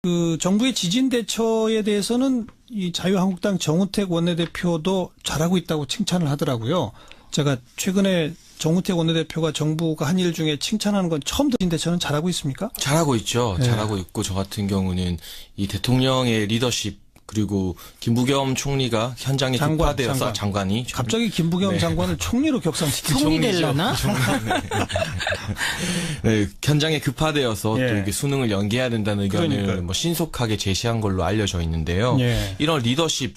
그 정부의 지진 대처에 대해서는 이 자유한국당 정우택 원내대표도 잘하고 있다고 칭찬을 하더라고요. 제가 최근에 정우택 원내대표가 정부가 한 일 중에 칭찬하는 건 처음 듣는데 저는 잘하고 있습니까? 잘하고 있죠. 네. 잘하고 있고 저 같은 경우는 이 대통령의 리더십 그리고 김부겸 총리가 현장에 급파되어서 장관이 갑자기 김부겸 네. 장관을 총리로 격상시키죠. 총리 되려나? 네, 현장에 급파되어서 예. 또 이게 수능을 연기해야 된다는 의견을 그러니까요. 뭐 신속하게 제시한 걸로 알려져 있는데요. 예. 이런 리더십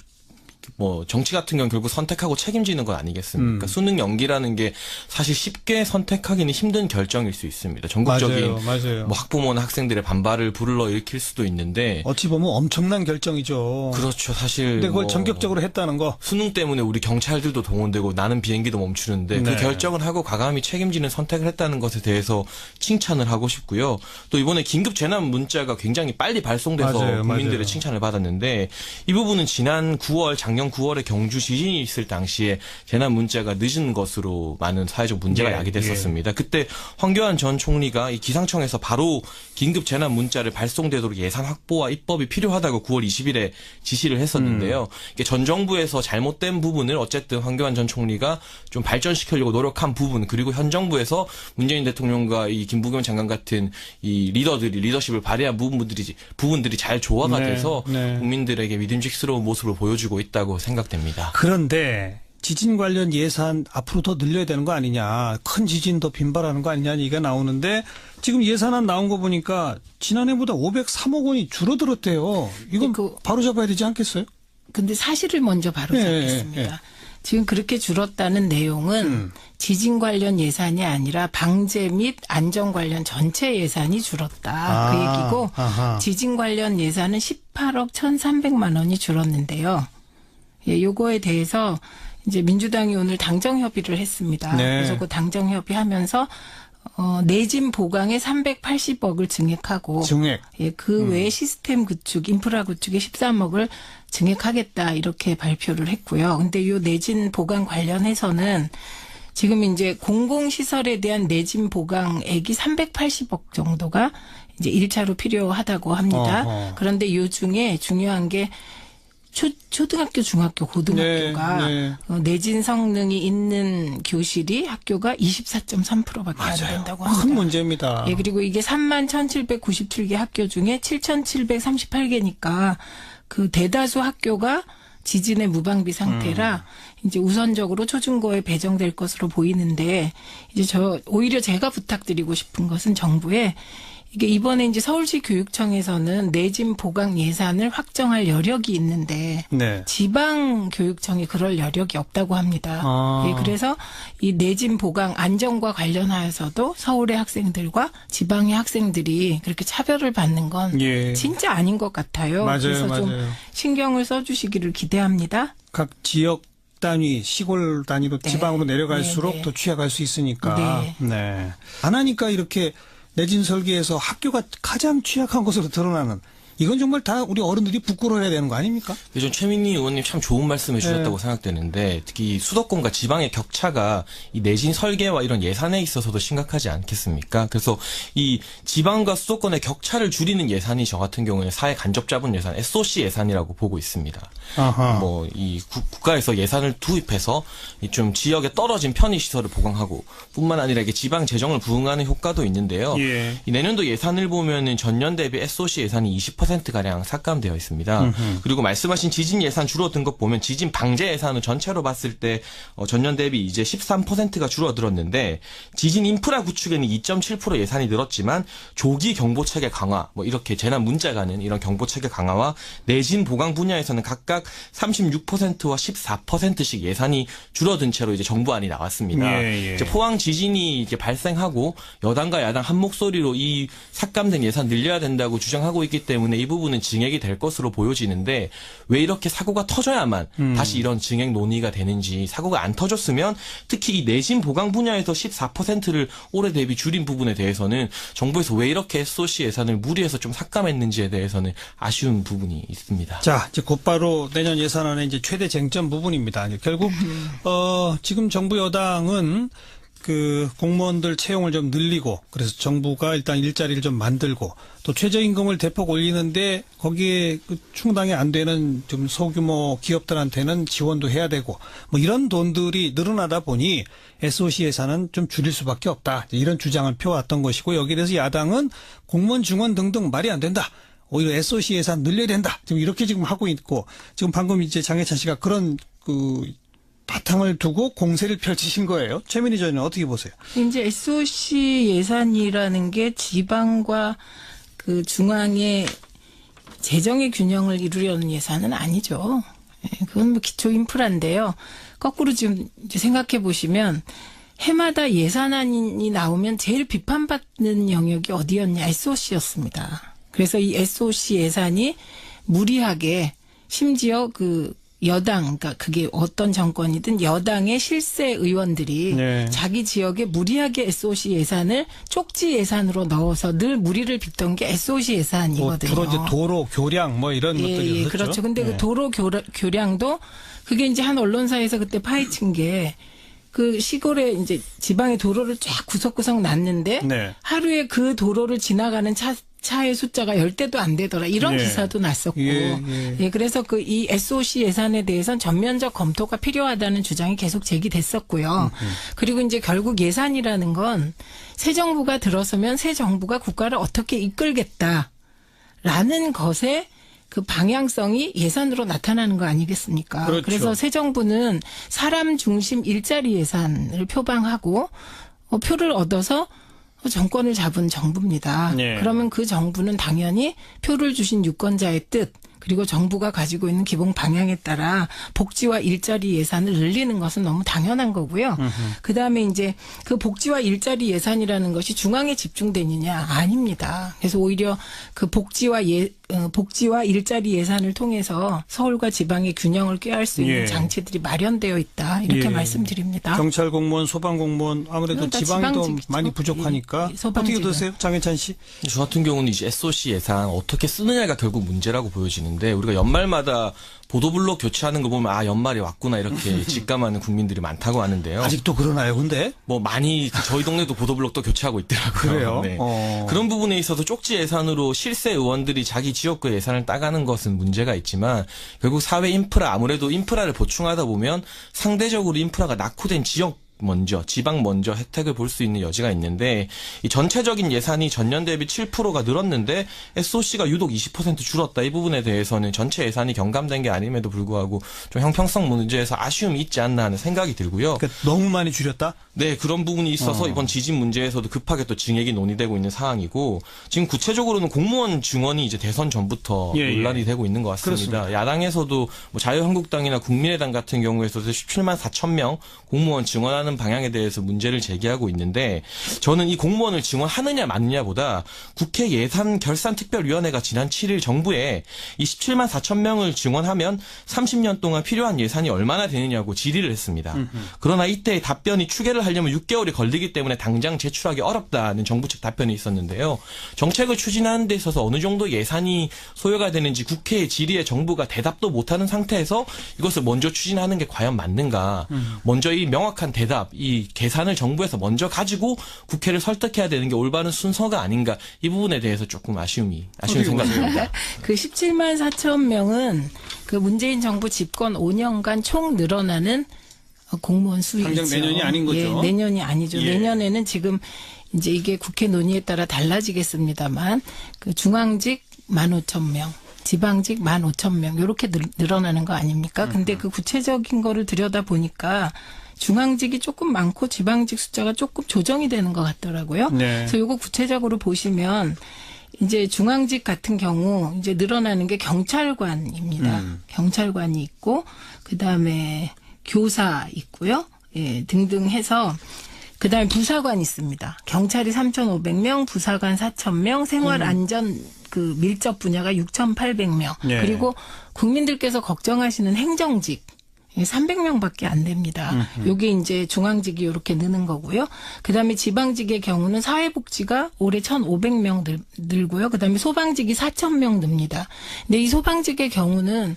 뭐 정치 같은 경우는 결국 선택하고 책임지는 건 아니겠습니까? 수능 연기라는 게 사실 쉽게 선택하기는 힘든 결정일 수 있습니다. 전국적인 맞아요. 뭐 학부모나 학생들의 반발을 불러일으킬 수도 있는데 어찌 보면 엄청난 결정이죠. 그렇죠. 사실 근데 그걸 뭐 전격적으로 했다는 거. 수능 때문에 우리 경찰들도 동원되고 나는 비행기도 멈추는데 네. 그 결정을 하고 과감히 책임지는 선택을 했다는 것에 대해서 칭찬을 하고 싶고요. 또 이번에 긴급 재난 문자가 굉장히 빨리 발송돼서 맞아요. 국민들의 칭찬을 받았는데 이 부분은 지난 9월 작년 9월에 경주 지진이 있을 당시에 재난 문자가 늦은 것으로 많은 사회적 문제가 예, 야기됐었습니다. 그때 황교안 전 총리가 이 기상청에서 바로 긴급 재난 문자를 발송되도록 예산 확보와 입법이 필요하다고 9월 20일에 지시를 했었는데요. 이게 전 정부에서 잘못된 부분을 어쨌든 황교안 전 총리가 좀 발전시키려고 노력한 부분 그리고 현 정부에서 문재인 대통령과 이 김부겸 장관 같은 이 리더들이 리더십을 발휘한 부분들이 잘 조화가 네, 돼서 네. 국민들에게 믿음직스러운 모습을 보여주고 있다고 생각됩니다. 그런데 지진 관련 예산 앞으로 더 늘려야 되는 거 아니냐. 큰 지진 더 빈발하는 거 아니냐 얘기가 나오는데 지금 예산안 나온 거 보니까 지난해보다 503억 원이 줄어들었대요. 이건 바로 잡아야 되지 않겠어요? 근데 사실을 먼저 바로 잡겠습니다. 예. 지금 그렇게 줄었다는 내용은 지진 관련 예산이 아니라 방제 및 안전 관련 전체 예산이 줄었다. 그 얘기고 아하. 지진 관련 예산은 18억 1,300만 원이 줄었는데요. 예, 요거에 대해서 이제 민주당이 오늘 당정 협의를 했습니다. 네. 그래서 그 당정 협의하면서 내진 보강에 380억을 증액하고 증액. 예, 그 외에 시스템 구축, 인프라 구축에 13억을 증액하겠다 이렇게 발표를 했고요. 근데 요 내진 보강 관련해서는 지금 이제 공공시설에 대한 내진 보강액이 380억 정도가 이제 1차로 필요하다고 합니다. 어허. 그런데 요 중에 중요한 게 초등학교, 중학교, 고등학교가 네. 내진 성능이 있는 교실이 학교가 24.3%밖에 안 된다고 합니다. 큰 문제입니다. 예, 그리고 이게 31,797개 학교 중에 7,738개니까 그 대다수 학교가 지진의 무방비 상태라 이제 우선적으로 초중고에 배정될 것으로 보이는데 이제 오히려 제가 부탁드리고 싶은 것은 정부에 이게 이번에 이제 서울시 교육청에서는 내진 보강 예산을 확정할 여력이 있는데 네. 지방 교육청이 그럴 여력이 없다고 합니다. 아. 예, 그래서 이 내진 보강 안전과 관련하여서도 서울의 학생들과 지방의 학생들이 그렇게 차별을 받는 건 예. 진짜 아닌 것 같아요. 맞아요, 그래서 좀 맞아요. 신경을 써주시기를 기대합니다. 각 지역 단위, 시골 단위로 네. 지방으로 내려갈수록 네, 네. 더 취약할 수 있으니까. 네. 네. 안 하니까 이렇게 내진 설계에서 학교가 가장 취약한 것으로 드러나는 이건 정말 다 우리 어른들이 부끄러워해야 되는 거 아닙니까? 요즘 최민희 의원님 참 좋은 말씀해 주셨다고 네. 생각되는데 특히 수도권과 지방의 격차가 이 내진 설계와 이런 예산에 있어서도 심각하지 않겠습니까? 그래서 이 지방과 수도권의 격차를 줄이는 예산이 저 같은 경우에 사회 간접자본 예산, SOC 예산이라고 보고 있습니다. 아하. 뭐 이 국가에서 예산을 투입해서 이 좀 지역에 떨어진 편의 시설을 보강하고 뿐만 아니라 이게 지방 재정을 부응하는 효과도 있는데요. 예. 이 내년도 예산을 보면은 전년 대비 SOC 예산이 20%가량 삭감되어 있습니다. 그리고 말씀하신 지진 예산 줄어든 것 보면 지진 방제 예산은 전체로 봤을 때 전년 대비 이제 13%가 줄어들었는데 지진 인프라 구축에는 2.7% 예산이 늘었지만 조기 경보 체계 강화 뭐 이렇게 재난 문자 가는 이런 경보 체계 강화와 내진 보강 분야에서는 각각 36%와 14%씩 예산이 줄어든 채로 이제 정부안이 나왔습니다. 예. 이제 포항 지진이 이제 발생하고 여당과 야당 한 목소리로 이 삭감된 예산 늘려야 된다고 주장하고 있기 때문에 이 부분은 증액이 될 것으로 보여지는데 왜 이렇게 사고가 터져야만 다시 이런 증액 논의가 되는지 사고가 안 터졌으면 특히 이 내진 보강 분야에서 14%를 올해 대비 줄인 부분에 대해서는 정부에서 왜 이렇게 SOC 예산을 무리해서 좀 삭감했는지에 대해서는 아쉬운 부분이 있습니다. 자, 이제 곧바로 내년 예산안의 이제 최대 쟁점 부분입니다. 이제 결국 지금 정부 여당은 그 공무원들 채용을 좀 늘리고 그래서 정부가 일단 일자리를 좀 만들고 또 최저임금을 대폭 올리는데 거기에 그 충당이 안 되는 좀 소규모 기업들한테는 지원도 해야 되고 뭐 이런 돈들이 늘어나다 보니 SOC 예산은 좀 줄일 수밖에 없다. 이런 주장을 펴왔던 것이고 여기에 대해서 야당은 공무원 증원 등등 말이 안 된다. 오히려 SOC 예산 늘려야 된다. 지금 이렇게 지금 하고 있고 지금 방금 이제 장해찬 씨가 그런 그 바탕을 두고 공세를 펼치신 거예요. 최민희 전 의원은 어떻게 보세요? 이제 SOC 예산이라는 게 지방과 그 중앙의 재정의 균형을 이루려는 예산은 아니죠. 예, 그건 뭐 기초 인프라인데요. 거꾸로 지금 이제 생각해 보시면 해마다 예산안이 나오면 제일 비판받는 영역이 어디였냐? SOC였습니다. 그래서 이 SOC 예산이 무리하게 심지어 그 여당, 그러니까 그게 어떤 정권이든 여당의 실세 의원들이 네. 자기 지역에 무리하게 SOC 예산을 쪽지 예산으로 넣어서 늘 무리를 빚던 게 SOC 예산이거든요. 주로 이제 도로, 교량 뭐 이런 것들이 있었죠. 그렇죠. 근데 네. 그 도로 교량도 그게 이제 한 언론사에서 그때 파헤친 게 그 시골에 이제 지방에 도로를 쫙 구석구석 놨는데 네. 하루에 그 도로를 지나가는 차의 숫자가 10대도 안 되더라. 이런 예. 기사도 났었고. 예. 예, 그래서 그 이 SOC 예산에 대해서는 전면적 검토가 필요하다는 주장이 계속 제기됐었고요. 그리고 이제 결국 예산이라는 건 새 정부가 들어서면 새 정부가 국가를 어떻게 이끌겠다라는 것에 그 방향성이 예산으로 나타나는 거 아니겠습니까? 그렇죠. 그래서 새 정부는 사람 중심 일자리 예산을 표방하고 표를 얻어서 정권을 잡은 정부입니다. 네. 그러면 그 정부는 당연히 표를 주신 유권자의 뜻 그리고 정부가 가지고 있는 기본 방향에 따라 복지와 일자리 예산을 늘리는 것은 너무 당연한 거고요. 그다음에 이제 그 복지와 일자리 예산이라는 것이 중앙에 집중되느냐 아닙니다. 그래서 오히려 그 복지와 일자리 예산을 통해서 서울과 지방의 균형을 꾀할 수 있는 예. 장치들이 마련되어 있다. 이렇게 예. 말씀드립니다. 경찰 공무원, 소방 공무원 아무래도 그러니까 지방이 더 지방직이죠. 많이 부족하니까 예, 소방직은. 어떻게 드세요, 장해찬 씨? 저 같은 경우는 이제 SOC 예산 어떻게 쓰느냐가 결국 문제라고 보여지는데 우리가 연말마다 보도블록 교체하는 거 보면 아 연말이 왔구나 이렇게 직감하는 국민들이 많다고 하는데요. 아직도 그러나요, 근데? 뭐 많이 저희 동네도 보도블록도 교체하고 있더라고요. 그래요? 네. 어. 그런 부분에 있어서 쪽지 예산으로 실세 의원들이 자기 지역구 예산을 따가는 것은 문제가 있지만 결국 사회 인프라 아무래도 인프라를 보충하다 보면 상대적으로 인프라가 낙후된 지역 먼저 지방 먼저 혜택을 볼 수 있는 여지가 있는데 이 전체적인 예산이 전년 대비 7%가 늘었는데 SOC가 유독 20% 줄었다. 이 부분에 대해서는 전체 예산이 경감된 게 아님에도 불구하고 좀 형평성 문제에서 아쉬움이 있지 않나 하는 생각이 들고요. 그러니까 너무 많이 줄였다? 네, 그런 부분이 있어서 이번 지진 문제에서도 급하게 또 증액이 논의되고 있는 상황이고 지금 구체적으로는 공무원 증원이 이제 대선 전부터 예, 예. 논란이 되고 있는 것 같습니다. 그렇습니다. 야당에서도 뭐 자유한국당이나 국민의당 같은 경우에서도 17만 4천 명 공무원 증원하는 방향에 대해서 문제를 제기하고 있는데 저는 이 공무원을 증원하느냐 마느냐보다 국회 예산결산특별위원회가 지난 7일 정부에 이 17만 4천 명을 증원하면 30년 동안 필요한 예산이 얼마나 되느냐고 질의를 했습니다. 그러나 이때 답변이 추계를 하려면 6개월이 걸리기 때문에 당장 제출하기 어렵다는 정부 측 답변이 있었는데요. 정책을 추진하는 데 있어서 어느 정도 예산이 소요가 되는지 국회의 질의에 정부가 대답도 못하는 상태에서 이것을 먼저 추진하는 게 과연 맞는가. 먼저 이 명확한 대답, 이 계산을 정부에서 먼저 가지고 국회를 설득해야 되는 게 올바른 순서가 아닌가. 이 부분에 대해서 조금 아쉬운 생각이 듭니다. 그 17만 4천 명은 그 문재인 정부 집권 5년간 총 늘어나는 공무원 수이죠. 당장 내년이 아닌 거죠. 예, 내년이 아니죠. 예. 내년에는 지금 이제 이게 국회 논의에 따라 달라지겠습니다만 그 중앙직 15,000명, 지방직 15,000명 이렇게 늘어나는 거 아닙니까? 근데 그 구체적인 거를 들여다 보니까 중앙직이 조금 많고 지방직 숫자가 조금 조정이 되는 것 같더라고요. 네. 그래서 이거 구체적으로 보시면 이제 중앙직 같은 경우 이제 늘어나는 게 경찰관입니다. 경찰관이 있고 그다음에 교사 있고요. 예, 등등 해서 그다음에 부사관 있습니다. 경찰이 3,500명, 부사관 4,000명, 생활안전 그 밀접 분야가 6,800명. 예. 그리고 국민들께서 걱정하시는 행정직 300명밖에 안 됩니다. 요게 이제 중앙직이 이렇게 느는 거고요. 그다음에 지방직의 경우는 사회복지가 올해 1,500명 늘고요. 그다음에 소방직이 4,000명 늡니다. 근데 이 소방직의 경우는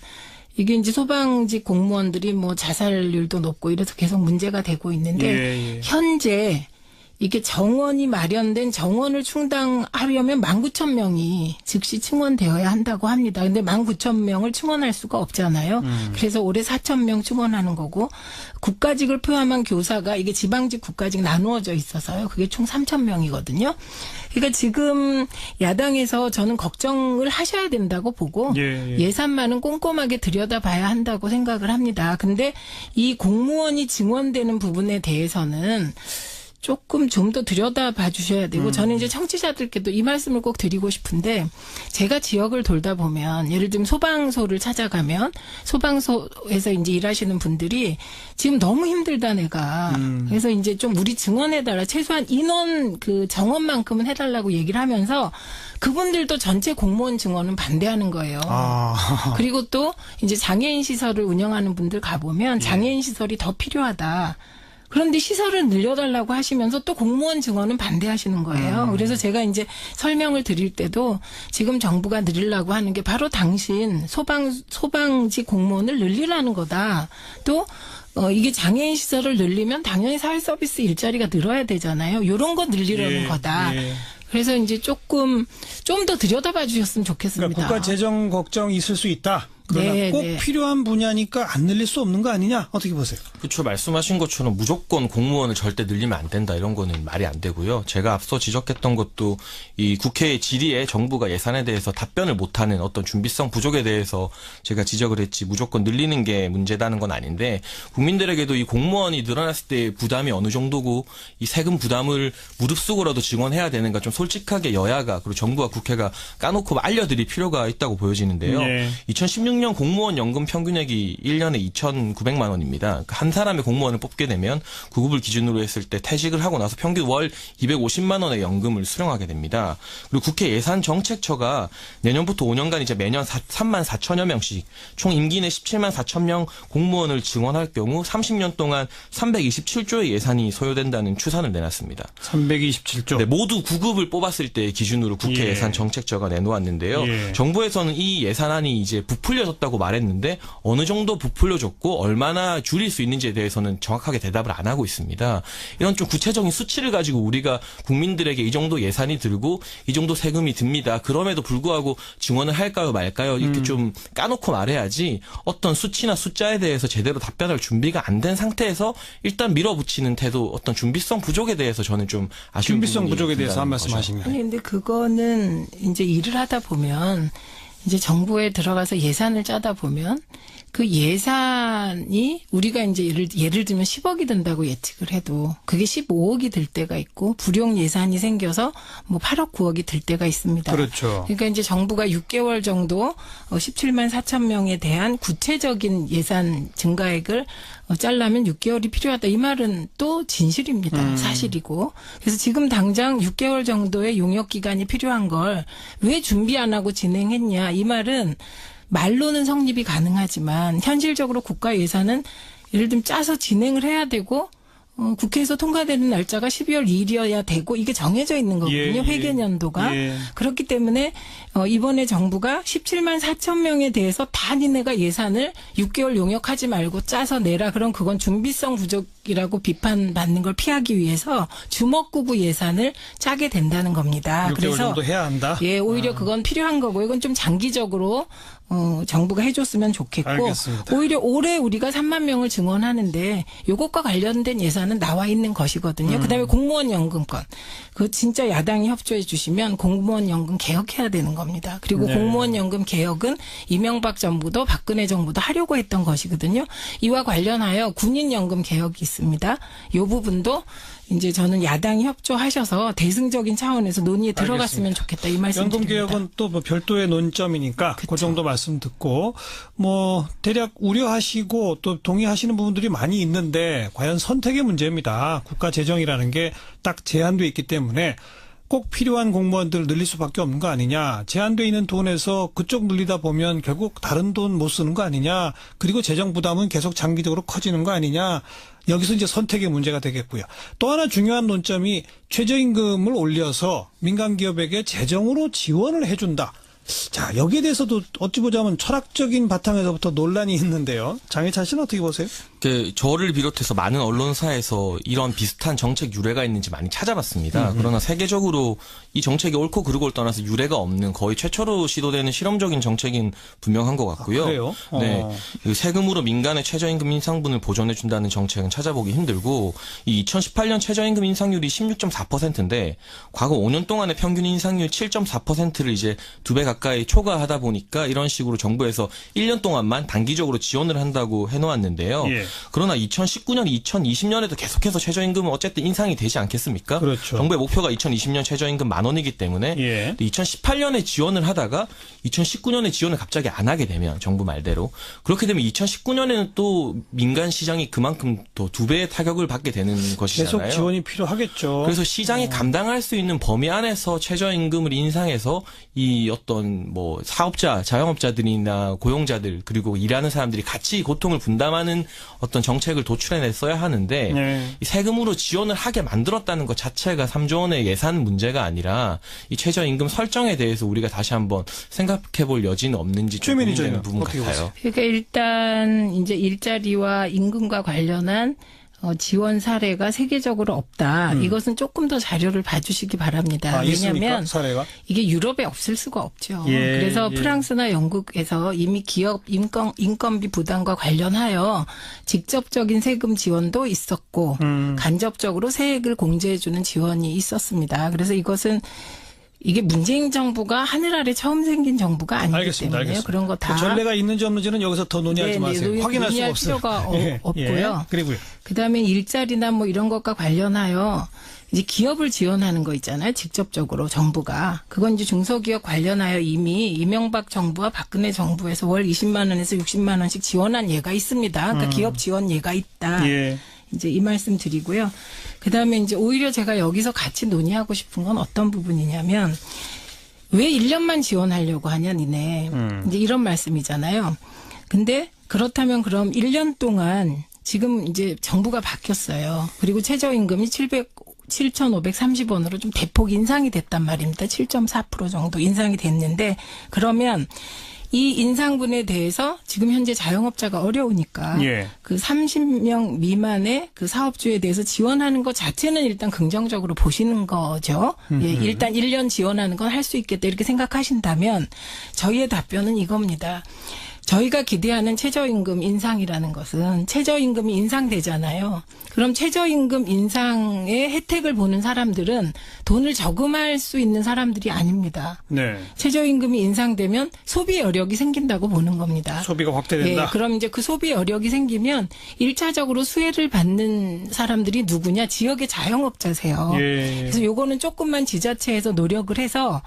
이게 이제 소방직 공무원들이 뭐 자살률도 높고 이래서 계속 문제가 되고 있는데 예. 현재 이게 정원이 마련된 정원을 충당하려면 19,000명이 즉시 충원되어야 한다고 합니다. 근데 19,000명을 충원할 수가 없잖아요. 그래서 올해 4,000명 충원하는 거고 국가직을 포함한 교사가 이게 지방직 국가직 나누어져 있어서요. 그게 총 3,000명이거든요. 그러니까 지금 야당에서 저는 걱정을 하셔야 된다고 보고 예산만은 꼼꼼하게 들여다봐야 한다고 생각을 합니다. 근데 이 공무원이 증원되는 부분에 대해서는 조금 좀 더 들여다봐 주셔야 되고 저는 이제 청취자들께도 이 말씀을 꼭 드리고 싶은데 제가 지역을 돌다 보면 예를 들면 소방소를 찾아가면 소방소에서 이제 일하시는 분들이 지금 너무 힘들다 내가 그래서 이제 좀 우리 증원해달라 최소한 인원 그 정원만큼은 해달라고 얘기를 하면서 그분들도 전체 공무원 증원은 반대하는 거예요. 그리고 또 이제 장애인 시설을 운영하는 분들 가보면 장애인 시설이 더 필요하다. 그런데 시설을 늘려달라고 하시면서 또 공무원 증원은 반대하시는 거예요. 그래서 제가 이제 설명을 드릴 때도 지금 정부가 늘리려고 하는 게 바로 당신 소방직 공무원을 늘리라는 거다. 또 이게 장애인 시설을 늘리면 당연히 사회 서비스 일자리가 늘어야 되잖아요. 이런 거 늘리려는 거다. 그래서 이제 조금 좀 더 들여다봐 주셨으면 좋겠습니다. 그러니까 국가 재정 걱정이 있을 수 있다. 그러나 꼭 필요한 분야니까 안 늘릴 수 없는 거 아니냐? 어떻게 보세요? 그렇죠. 말씀하신 것처럼 무조건 공무원을 절대 늘리면 안 된다 이런 거는 말이 안 되고요. 제가 앞서 지적했던 것도 이 국회의 질의에 정부가 예산에 대해서 답변을 못하는 어떤 준비성 부족에 대해서 제가 지적을 했지 무조건 늘리는 게 문제다는 건 아닌데 국민들에게도 이 공무원이 늘어났을 때 부담이 어느 정도고 이 세금 부담을 무릅쓰고라도 증원해야 되는가 좀 솔직하게 여야가 그리고 정부와 국회가 까놓고 알려드릴 필요가 있다고 보여지는데요. 2016년 공무원 연금 평균액이 1년에 2,900만 원입니다. 그러니까 한 사람의 공무원을 뽑게 되면 구급을 기준으로 했을 때 퇴직을 하고 나서 평균 월 250만 원의 연금을 수령하게 됩니다. 그리고 국회 예산정책처가 내년부터 5년간 이제 매년 3만 4천여 명씩 총 임기 내 17만 4천 명 공무원을 증원할 경우 30년 동안 327조의 예산이 소요된다는 추산을 내놨습니다. 327조. 네, 모두 구급을 뽑았을 때 기준으로 국회 예산정책처가 내놓았는데요. 정부에서는 이 예산안이 이제 부풀려졌다고 말했는데 어느 정도 부풀려졌고 얼마나 줄일 수 있는지에 대해서는 정확하게 대답을 안 하고 있습니다. 이런 좀 구체적인 수치를 가지고 우리가 국민들에게 이 정도 예산이 들고 이 정도 세금이 듭니다. 그럼에도 불구하고 증원을 할까요 말까요 이렇게 좀 까놓고 말해야지 어떤 수치나 숫자에 대해서 제대로 답변할 준비가 안 된 상태에서 일단 밀어붙이는 태도 어떤 준비성 부족에 대해서 저는 좀 아쉬운 준비성 부족에 대해서 한 말씀 하시면. 아니 근데 그거는 이제 일을 하다 보면 이제 정부에 들어가서 예산을 짜다 보면 그 예산이 우리가 이제 예를 들면 10억이 든다고 예측을 해도 그게 15억이 들 때가 있고 불용 예산이 생겨서 뭐 8억 9억이 들 때가 있습니다. 그렇죠. 그러니까 이제 정부가 6개월 정도 17만 4천 명에 대한 구체적인 예산 증가액을 짜려면 6개월이 필요하다. 이 말은 또 진실입니다. 사실이고. 그래서 지금 당장 6개월 정도의 용역 기간이 필요한 걸 왜 준비 안 하고 진행했냐. 이 말은 말로는 성립이 가능하지만 현실적으로 국가 예산은 예를 들면 짜서 진행을 해야 되고 국회에서 통과되는 날짜가 12월 2일이어야 되고 이게 정해져 있는 거거든요. 회계연도가. 그렇기 때문에 이번에 정부가 17만 4천 명에 대해서 다 니네가 예산을 6개월 용역하지 말고 짜서 내라. 그럼 그건 준비성 부족이라고 비판받는 걸 피하기 위해서 주먹구구 예산을 짜게 된다는 겁니다. 6개월 그래서 정도 해야 한다? 예, 오히려 그건 필요한 거고 이건 좀 장기적으로 정부가 해줬으면 좋겠고 알겠습니다. 오히려 올해 우리가 3만 명을 증원하는데 이것과 관련된 예산은 나와 있는 것이거든요. 그다음에 공무원 연금권 그 진짜 야당이 협조해 주시면 공무원 연금 개혁해야 되는 겁니다. 그리고 공무원 연금 개혁은 이명박 정부도 박근혜 정부도 하려고 했던 것이거든요. 이와 관련하여 군인 연금 개혁이 있습니다. 이 부분도 이제 저는 야당이 협조하셔서 대승적인 차원에서 논의에 들어갔으면 좋겠다 이 말씀드립니다. 연금 개혁은 또 뭐 별도의 논점이니까 그쵸. 그 정도 말씀 듣고 뭐 대략 우려하시고 또 동의하시는 부분들이 많이 있는데 과연 선택의 문제입니다. 국가 재정이라는 게 딱 제한돼 있기 때문에 꼭 필요한 공무원들 늘릴 수밖에 없는 거 아니냐. 제한돼 있는 돈에서 그쪽 늘리다 보면 결국 다른 돈 못 쓰는 거 아니냐. 그리고 재정 부담은 계속 장기적으로 커지는 거 아니냐. 여기서 이제 선택의 문제가 되겠고요. 또 하나 중요한 논점이 최저임금을 올려서 민간 기업에게 재정으로 지원을 해준다. 자, 여기에 대해서도 어찌 보자면 철학적인 바탕에서부터 논란이 있는데요. 장혜찬 씨는 어떻게 보세요? 저를 비롯해서 많은 언론사에서 이런 비슷한 정책 유래가 있는지 많이 찾아봤습니다. 그러나 세계적으로 이 정책이 옳고 그르고를 떠나서 유래가 없는 거의 최초로 시도되는 실험적인 정책인 분명한 것 같고요. 그래요? 네, 그 세금으로 민간의 최저임금 인상분을 보전해준다는 정책은 찾아보기 힘들고 이 2018년 최저임금 인상률이 16.4%인데 과거 5년 동안의 평균 인상률 7.4%를 이제 2배 가까이 초과하다 보니까 이런 식으로 정부에서 1년 동안만 단기적으로 지원을 한다고 해놓았는데요. 예. 그러나 2019년, 2020년에도 계속해서 최저임금은 어쨌든 인상이 되지 않겠습니까? 그렇죠. 정부의 목표가 2020년 최저임금 10,000원이기 때문에 예. 2018년에 지원을 하다가 2019년에 지원을 갑자기 안 하게 되면 정부 말대로 그렇게 되면 2019년에는 또 민간 시장이 그만큼 또 2배의 타격을 받게 되는 것이잖아요. 계속 지원이 필요하겠죠. 그래서 시장이 감당할 수 있는 범위 안에서 최저임금을 인상해서 이 어떤 뭐 사업자, 자영업자들이나 고용자들 그리고 일하는 사람들이 같이 고통을 분담하는 어떤 정책을 도출해냈어야 하는데 네. 이 세금으로 지원을 하게 만들었다는 것 자체가 3조 원의 예산 문제가 아니라 이 최저임금 설정에 대해서 우리가 다시 한번 생각해볼 여지는 없는지 좀 최민희 고민되는 저희는 부분 어떻게 같아요. 그러니까 일단 이제 일자리와 임금과 관련한 지원 사례가 세계적으로 없다. 이것은 조금 더 자료를 봐주시기 바랍니다. 있습니까? 왜냐하면 사례가? 이게 유럽에 없을 수가 없죠. 예, 그래서 예. 프랑스나 영국에서 이미 기업 인건비 부담과 관련하여 직접적인 세금 지원도 있었고 간접적으로 세액을 공제해주는 지원이 있었습니다. 그래서 이게 문재인 정부가 하늘 아래 처음 생긴 정부가 아니기 알겠습니다. 때문에 알겠습니다. 그런 거 다 그 전례가 있는지 없는지는 여기서 더 논의하지 네, 마세요. 네, 확인할 수가 논의할 없어요. 필요가 없고요. 그리고요. 그다음에 일자리나 뭐 이런 것과 관련하여 이제 기업을 지원하는 거 있잖아요. 직접적으로 정부가. 그건 이제 중소기업 관련하여 이미 이명박 정부와 박근혜 정부에서 월 20만 원에서 60만 원씩 지원한 예가 있습니다. 그러니까 기업 지원 예가 있다. 예. 이제 이 말씀 드리고요. 그다음에 이제 오히려 제가 여기서 같이 논의하고 싶은 건 어떤 부분이냐면 왜 1년만 지원하려고 하냐 니네. 이제 이런 말씀이잖아요. 근데 그렇다면 그럼 1년 동안 지금 이제 정부가 바뀌었어요. 그리고 최저임금이 7,530원으로 좀 대폭 인상이 됐단 말입니다. 7.4% 정도 인상이 됐는데 그러면 이 인상분에 대해서 지금 현재 자영업자가 어려우니까 예. 그 30명 미만의 그 사업주에 대해서 지원하는 것 자체는 일단 긍정적으로 보시는 거죠. 예, 일단 1년 지원하는 건 할 수 있겠다 이렇게 생각하신다면 저희의 답변은 이겁니다. 저희가 기대하는 최저임금 인상이라는 것은 최저임금이 인상되잖아요. 그럼 최저임금 인상의 혜택을 보는 사람들은 돈을 저금할 수 있는 사람들이 아닙니다. 네. 최저임금이 인상되면 소비 여력이 생긴다고 보는 겁니다. 소비가 확대된다. 예, 그럼 이제 그 소비 여력이 생기면 1차적으로 수혜를 받는 사람들이 누구냐? 지역의 자영업자세요. 예. 그래서 요거는 조금만 지자체에서 노력을 해서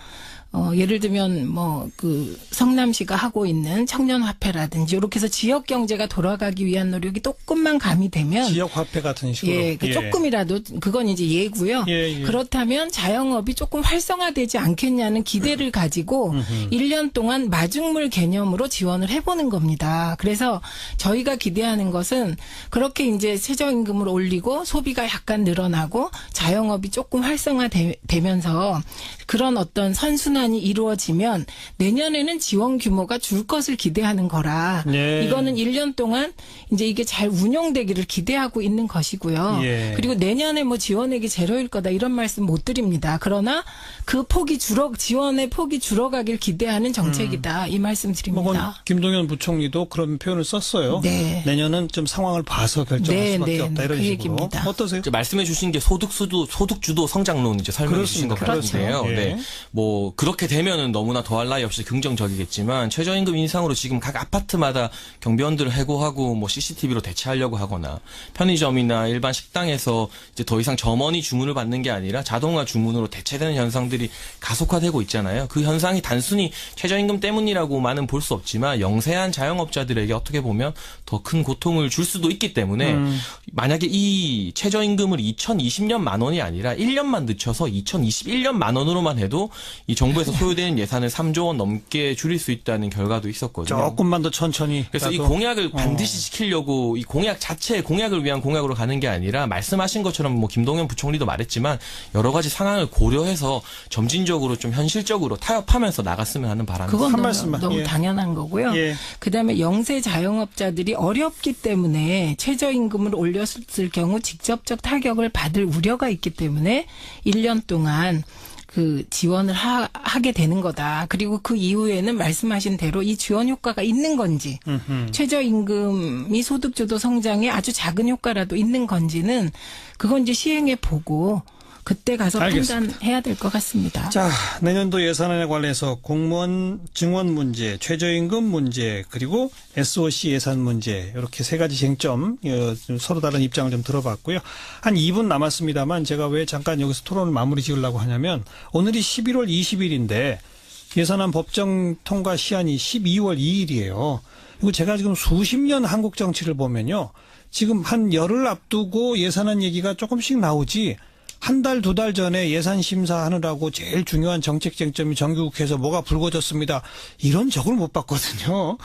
예를 들면 그 성남시가 하고 있는 청년화폐라든지 이렇게 해서 지역 경제가 돌아가기 위한 노력이 조금만 가미되면 지역 화폐 같은 식으로. 예, 그 조금이라도 그건 이제 예고요. 예. 그렇다면 자영업이 조금 활성화되지 않겠냐는 기대를 가지고 1년 동안 마중물 개념으로 지원을 해보는 겁니다. 그래서 저희가 기대하는 것은 그렇게 이제 최저임금을 올리고 소비가 약간 늘어나고 자영업이 조금 활성화되면서 그런 어떤 선순환이 이루어지면 내년에는 지원 규모가 줄 것을 기대하는 거라. 예. 이거는 1년 동안 이제 이게 잘 운용되기를 기대하고 있는 것이고요. 예. 그리고 내년에 뭐 지원액이 제로일 거다 이런 말씀 못 드립니다. 그러나 그 지원의 폭이 줄어가길 기대하는 정책이다. 이 말씀 드립니다. 김동연 부총리도 그런 표현을 썼어요. 네. 내년은 좀 상황을 봐서 결정할 네, 수밖에 네, 없다 네, 이런 그 식으로. 얘기입니다. 어떠세요? 말씀해 주신 게 소득주도 성장론 이제 설명해 주신 것 그렇습니다. 같은데요. 그렇죠. 예. 네. 뭐 그렇게 되면은 너무나 더할 나위 없이 긍정적이겠지만 최저임금 인상으로 지금 각 아파트마다 경비원들을 해고하고 뭐 CCTV로 대체하려고 하거나 편의점이나 일반 식당에서 이제 더 이상 점원이 주문을 받는 게 아니라 자동화 주문으로 대체되는 현상들이 가속화되고 있잖아요. 그 현상이 단순히 최저임금 때문이라고만은 볼 수 없지만 영세한 자영업자들에게 어떻게 보면 더 큰 고통을 줄 수도 있기 때문에 만약에 이 최저임금을 2020년 10,000원이 아니라 1년만 늦춰서 2021년 10,000원으로만 해도 이 정부의 정부에서 소요되는 예산을 3조 원 넘게 줄일 수 있다는 결과도 있었거든요. 조금만 더 천천히. 그래서 이 공약을 반드시 지키려고 이 공약 자체 공약을 위한 공약으로 가는 게 아니라 말씀하신 것처럼 뭐 김동연 부총리도 말했지만 여러 가지 상황을 고려해서 점진적으로 좀 현실적으로 타협하면서 나갔으면 하는 바람이 그건 한 너무, 말씀만. 너무 예. 당연한 거고요. 예. 그다음에 영세 자영업자들이 어렵기 때문에 최저임금을 올렸을 경우 직접적 타격을 받을 우려가 있기 때문에 1년 동안 그 지원을 하게 되는 거다. 그리고 그 이후에는 말씀하신 대로 이 지원 효과가 있는 건지 최저임금이 소득주도 성장에 아주 작은 효과라도 있는 건지는 그건 이제 시행해 보고 그때 가서 알겠습니다. 판단해야 될 것 같습니다. 자, 내년도 예산안에 관해서 공무원 증원 문제, 최저임금 문제, 그리고 SOC 예산 문제 이렇게 세 가지 쟁점 서로 다른 입장을 좀 들어봤고요. 한 2분 남았습니다만 제가 왜 잠깐 여기서 토론을 마무리 지으려고 하냐면 오늘이 11월 20일인데 예산안 법정 통과 시한이 12월 2일이에요. 그리고 제가 지금 수십 년 한국 정치를 보면요. 지금 한 열흘 앞두고 예산안 얘기가 조금씩 나오지 한 달, 두 달 전에 예산 심사하느라고 제일 중요한 정책 쟁점이 정기국회에서 뭐가 불거졌습니다. 이런 적을 못 봤거든요.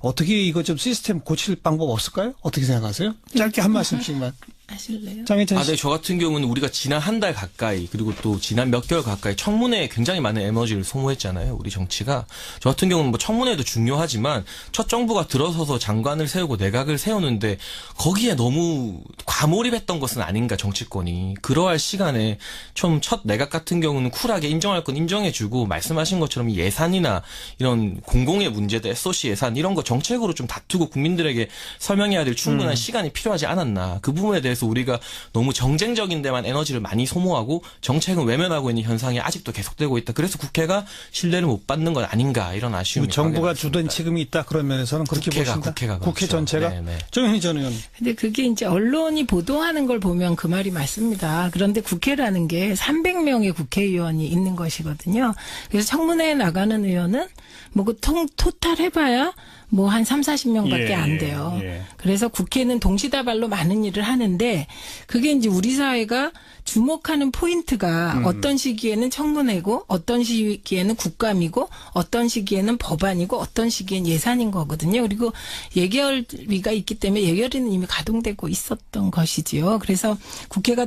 어떻게 이거 좀 시스템 고칠 방법 없을까요? 어떻게 생각하세요? 짧게 한 말씀씩만. 하실래요? 장혜찬 씨. 네, 저 같은 경우는 우리가 지난 한 달 가까이 그리고 또 지난 몇 개월 가까이 청문회에 굉장히 많은 에너지를 소모했잖아요. 우리 정치가. 저 같은 경우는 뭐 청문회도 중요하지만 첫 정부가 들어서서 장관을 세우고 내각을 세우는데 거기에 너무 과몰입했던 것은 아닌가 정치권이. 그러할 시간에 좀 첫 내각 같은 경우는 쿨하게 인정할 건 인정해주고 말씀하신 것처럼 예산이나 이런 공공의 문제들 SOC 예산 이런 거 정책으로 좀 다투고 국민들에게 설명해야 될 충분한 시간이 필요하지 않았나. 그 부분에 대해서 우리가 너무 정쟁적인 데만 에너지를 많이 소모하고 정책은 외면하고 있는 현상이 아직도 계속되고 있다. 그래서 국회가 신뢰를 못 받는 건 아닌가 이런 아쉬움이 정부가 강하게 주된 책임이 있다 그런 면에서는 그렇게 보신다. 국회가 국회 그렇죠. 전체가. 네네. 정현희 전 의원. 근데 그게 이제 언론이 보도하는 걸 보면 그 말이 맞습니다. 그런데 국회라는 게 300명의 국회의원이 있는 것이거든요. 그래서 청문회에 나가는 의원은 뭐 그 토탈 해봐야 뭐 한 3, 40명밖에 예, 안 돼요. 예. 그래서 국회는 동시다발로 많은 일을 하는데 그게 이제 우리 사회가 주목하는 포인트가 어떤 시기에는 청문회고 어떤 시기에는 국감이고 어떤 시기에는 법안이고 어떤 시기엔 예산인 거거든요. 그리고 예결위가 있기 때문에 예결위는 이미 가동되고 있었던 것이지요. 그래서 국회가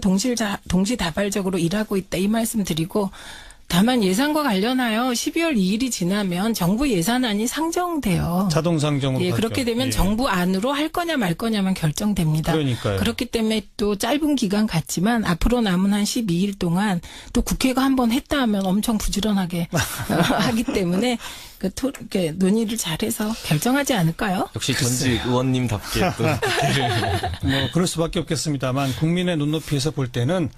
동시다발적으로 일하고 있다 이 말씀 드리고 다만 예산과 관련하여 12월 2일이 지나면 정부 예산안이 상정돼요. 자동 상정으로. 예, 가죠. 그렇게 되면 예. 정부 안으로 할 거냐 말 거냐만 결정됩니다. 그러니까요. 그렇기 때문에 또 짧은 기간 같지만 앞으로 남은 한 12일 동안 또 국회가 한번 했다 하면 엄청 부지런하게 하기 때문에 이렇게 논의를 잘해서 결정하지 않을까요? 역시 전직 의원님답게 또 뭐 그럴 수밖에 없겠습니다만 국민의 눈높이에서 볼 때는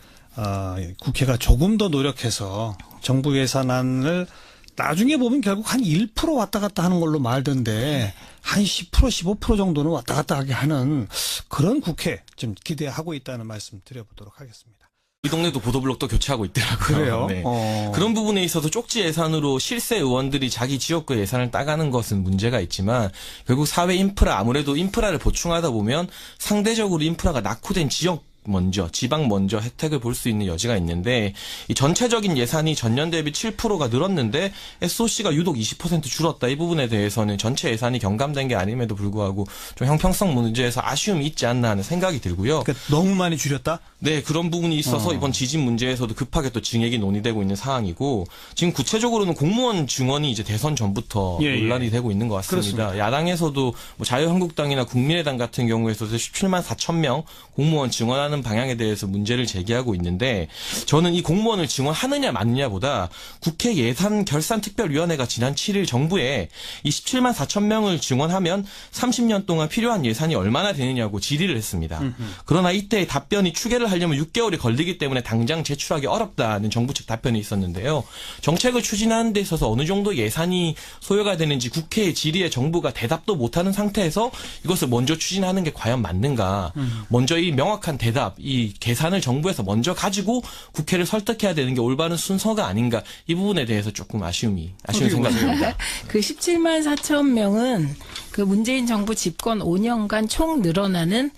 국회가 조금 더 노력해서 정부 예산안을 나중에 보면 결국 한 1% 왔다 갔다 하는 걸로 말던데 한 10% 15% 정도는 왔다 갔다 하게 하는 그런 국회 좀 기대하고 있다는 말씀 드려보도록 하겠습니다. 우리 동네도 보도블록도 교체하고 있더라고요. 그래요? 네. 어. 그런 부분에 있어서 쪽지 예산으로 실세 의원들이 자기 지역구 예산을 따가는 것은 문제가 있지만 결국 사회 인프라 아무래도 인프라를 보충하다 보면 상대적으로 인프라가 낙후된 지역 먼저 지방 먼저 혜택을 볼 수 있는 여지가 있는데 이 전체적인 예산이 전년 대비 7%가 늘었는데 SOC가 유독 20% 줄었다. 이 부분에 대해서는 전체 예산이 경감된 게 아님에도 불구하고 좀 형평성 문제에서 아쉬움이 있지 않나 하는 생각이 들고요. 그러니까 너무 많이 줄였다? 네, 그런 부분이 있어서 이번 지진 문제에서도 급하게 또 증액이 논의되고 있는 상황이고 지금 구체적으로는 공무원 증원이 이제 대선 전부터 예, 예. 논란이 되고 있는 것 같습니다. 그렇습니다. 야당에서도 뭐 자유한국당이나 국민의당 같은 경우에서도 17만 4천 명 공무원 증원하는 방향에 대해서 문제를 제기하고 있는데 저는 이 공무원을 증원하느냐 마느냐보다 국회 예산결산특별위원회가 지난 7일 정부에 이 17만 4천 명을 증원하면 30년 동안 필요한 예산이 얼마나 되느냐고 질의를 했습니다. 그러나 이때 답변이 추계를 하려면 6개월이 걸리기 때문에 당장 제출하기 어렵다는 정부 측 답변이 있었는데요. 정책을 추진하는 데 있어서 어느 정도 예산이 소요가 되는지 국회의 질의에 정부가 대답도 못하는 상태에서 이것을 먼저 추진하는 게 과연 맞는가. 먼저 이 명확한 대답, 이 계산을 정부에서 먼저 가지고 국회를 설득해야 되는 게 올바른 순서가 아닌가. 이 부분에 대해서 조금 아쉬운 생각이 듭니다. 그 17만 4천 명은 그 문재인 정부 집권 5년간 총 늘어나는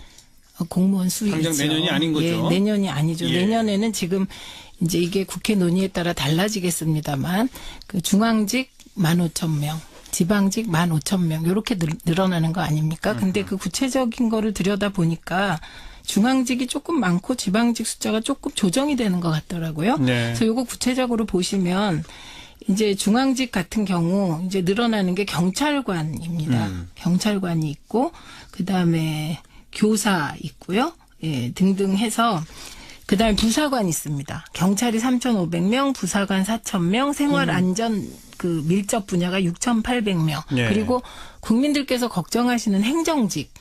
공무원 수이죠. 당장 내년이 아닌 거죠? 예, 내년이 아니죠. 예. 내년에는 지금 이제 이게 국회 논의에 따라 달라지겠습니다만 그 중앙직 15,000명, 지방직 15,000명 이렇게 늘어나는 거 아닙니까? 근데 그 구체적인 거를 들여다 보니까 중앙직이 조금 많고 지방직 숫자가 조금 조정이 되는 것 같더라고요. 네. 그래서 이거 구체적으로 보시면 이제 중앙직 같은 경우 이제 늘어나는 게 경찰관입니다. 경찰관이 있고 그다음에 교사 있고요. 예, 등등 해서 그다음에 부사관 있습니다. 경찰이 3,500명, 부사관 4,000명, 생활안전 그 밀접 분야가 6,800명. 예. 그리고 국민들께서 걱정하시는 행정직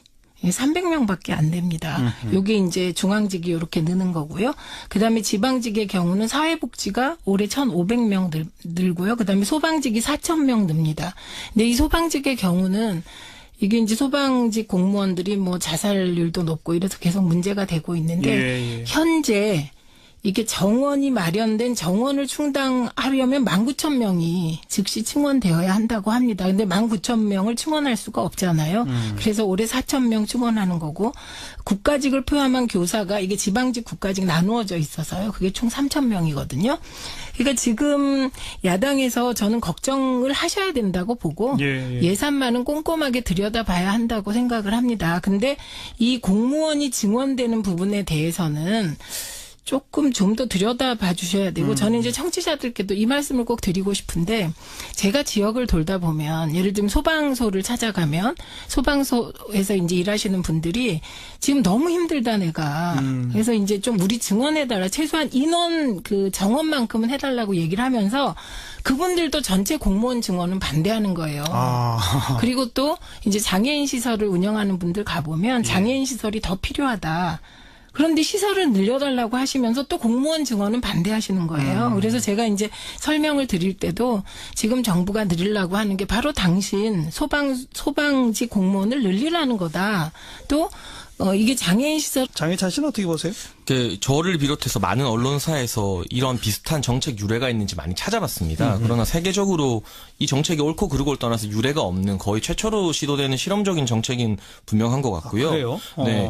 300명밖에 안 됩니다. 요게 이제 중앙직이 이렇게 느는 거고요. 그다음에 지방직의 경우는 사회복지가 올해 1,500명 늘고요. 그다음에 소방직이 4,000명 늡니다. 근데 이 소방직의 경우는 이게 이제 소방직 공무원들이 뭐 자살률도 높고 이래서 계속 문제가 되고 있는데 예. 현재 이게 정원이 마련된 정원을 충당하려면 19,000명이 즉시 충원되어야 한다고 합니다. 근데 19,000명을 충원할 수가 없잖아요. 그래서 올해 4,000명 충원하는 거고 국가직을 포함한 교사가 이게 지방직 국가직 나누어져 있어서요. 그게 총 3,000명이거든요. 그러니까 지금 야당에서 저는 걱정을 하셔야 된다고 보고 예산만은 꼼꼼하게 들여다봐야 한다고 생각을 합니다. 근데 이 공무원이 증원되는 부분에 대해서는 조금 좀 더 들여다봐 주셔야 되고 저는 이제 청취자들께도 이 말씀을 꼭 드리고 싶은데 제가 지역을 돌다 보면 예를 들면 소방서를 찾아가면 소방서에서 이제 일하시는 분들이 지금 너무 힘들다 내가 그래서 이제 좀 우리 증원해달라 최소한 인원 그 정원만큼은 해달라고 얘기를 하면서 그분들도 전체 공무원 증원은 반대하는 거예요. 그리고 또 이제 장애인 시설을 운영하는 분들 가보면 장애인 시설이 더 필요하다. 그런데 시설을 늘려달라고 하시면서 또 공무원 증원은 반대하시는 거예요. 그래서 제가 이제 설명을 드릴 때도 지금 정부가 늘리려고 하는 게 바로 당신 소방직 공무원을 늘리라는 거다. 또 이게 장애인 시설 장혜찬 씨는 어떻게 보세요? 저를 비롯해서 많은 언론사에서 이런 비슷한 정책 유례가 있는지 많이 찾아봤습니다. 그러나 세계적으로 이 정책이 옳고 그르고를 떠나서 유례가 없는 거의 최초로 시도되는 실험적인 정책인 분명한 것 같고요. 그래요? 네,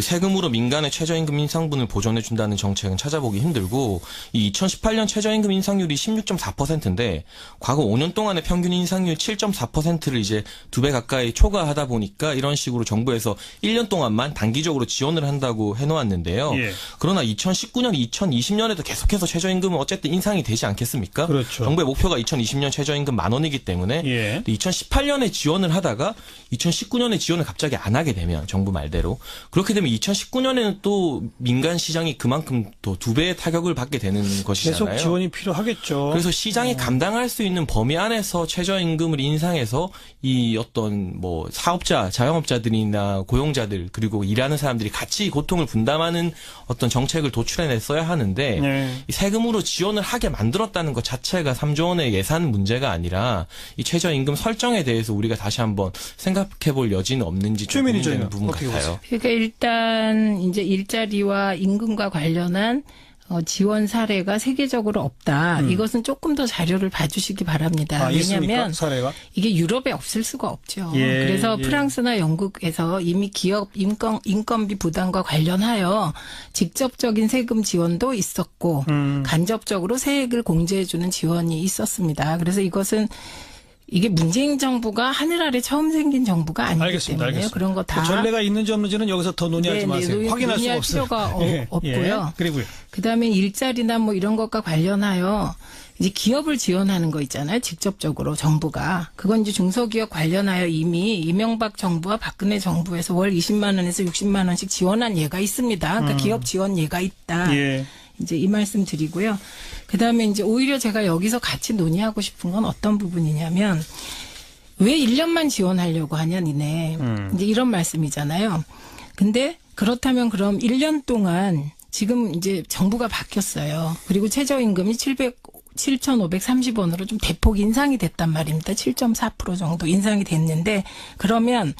세금으로 민간의 최저임금 인상분을 보전해준다는 정책은 찾아보기 힘들고 이 2018년 최저임금 인상률이 16.4%인데 과거 5년 동안의 평균 인상률 7.4%를 이제 2배 가까이 초과하다 보니까 이런 식으로 정부에서 1년 동안만 단기적으로 지원을 한다고 해놓았는데요. 예. 그러나 2019년, 2020년에도 계속해서 최저임금은 어쨌든 인상이 되지 않겠습니까? 그렇죠. 정부의 목표가 2020년 최저임금 10,000원이기 때문에 예. 2018년에 지원을 하다가 2019년에 지원을 갑자기 안 하게 되면 정부 말대로 그렇게 되면 2019년에는 또 민간 시장이 그만큼 또 2배의 타격을 받게 되는 것이잖아요. 계속 지원이 필요하겠죠. 그래서 시장이 감당할 수 있는 범위 안에서 최저임금을 인상해서 이 어떤 뭐 사업자, 자영업자들이나 고용자들 그리고 일하는 사람들이 같이 고통을 분담하는 어떤 정책을 도출해냈어야 하는데 네. 이 세금으로 지원을 하게 만들었다는 것 자체가 3조 원의 예산 문제가 아니라 이 최저임금 설정에 대해서 우리가 다시 한번 생각해볼 여지는 없는지 좀 고민되는 부분 같아요. 그러니까 일단 이제 일자리와 임금과 관련한 지원 사례가 세계적으로 없다. 이것은 조금 더 자료를 봐주시기 바랍니다. 왜냐하면 사례가? 이게 유럽에 없을 수가 없죠. 예, 그래서 예. 프랑스나 영국에서 이미 기업 인건비 부담과 관련하여 직접적인 세금 지원도 있었고 간접적으로 세액을 공제해주는 지원이 있었습니다. 그래서 이것은 이게 문재인 정부가 하늘 아래 처음 생긴 정부가 아니기 알겠습니다. 때문에 알겠습니다. 그런 거 다 전례가 있는지 없는지는 여기서 더 논의하지 마세요. 확인할 수 논의할 없어요. 필요가 예, 없고요. 예. 그리고요. 그다음에 일자리나 뭐 이런 것과 관련하여 이제 기업을 지원하는 거 있잖아요. 직접적으로 정부가. 그건 이제 중소기업 관련하여 이미 이명박 정부와 박근혜 정부에서 월 20만 원에서 60만 원씩 지원한 예가 있습니다. 그러니까 기업 지원 예가 있다. 예. 이제 이 말씀 드리고요. 그다음에 이제 오히려 제가 여기서 같이 논의하고 싶은 건 어떤 부분이냐면 왜 1년만 지원하려고 하냐 니네. 이제 이런 말씀이잖아요. 근데 그렇다면 그럼 1년 동안 지금 이제 정부가 바뀌었어요. 그리고 최저임금이 7,530원으로 좀 대폭 인상이 됐단 말입니다. 7.4% 정도 인상이 됐는데 그러면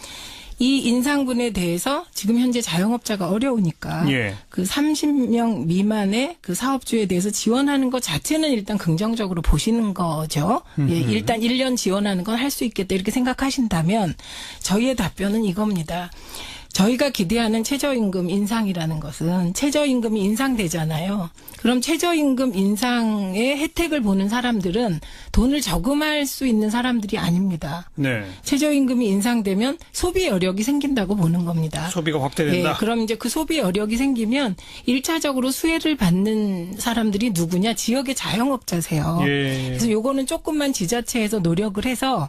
이 인상분에 대해서 지금 현재 자영업자가 어려우니까 예. 그 30명 미만의 그 사업주에 대해서 지원하는 것 자체는 일단 긍정적으로 보시는 거죠. 예, 일단 1년 지원하는 건 할 수 있겠다 이렇게 생각하신다면 저희의 답변은 이겁니다. 저희가 기대하는 최저임금 인상이라는 것은 최저임금이 인상되잖아요. 그럼 최저임금 인상의 혜택을 보는 사람들은 돈을 저금할 수 있는 사람들이 아닙니다. 네. 최저임금이 인상되면 소비 여력이 생긴다고 보는 겁니다. 소비가 확대된다. 예, 그럼 이제 그 소비 여력이 생기면 1차적으로 수혜를 받는 사람들이 누구냐? 지역의 자영업자세요. 예. 그래서 요거는 조금만 지자체에서 노력을 해서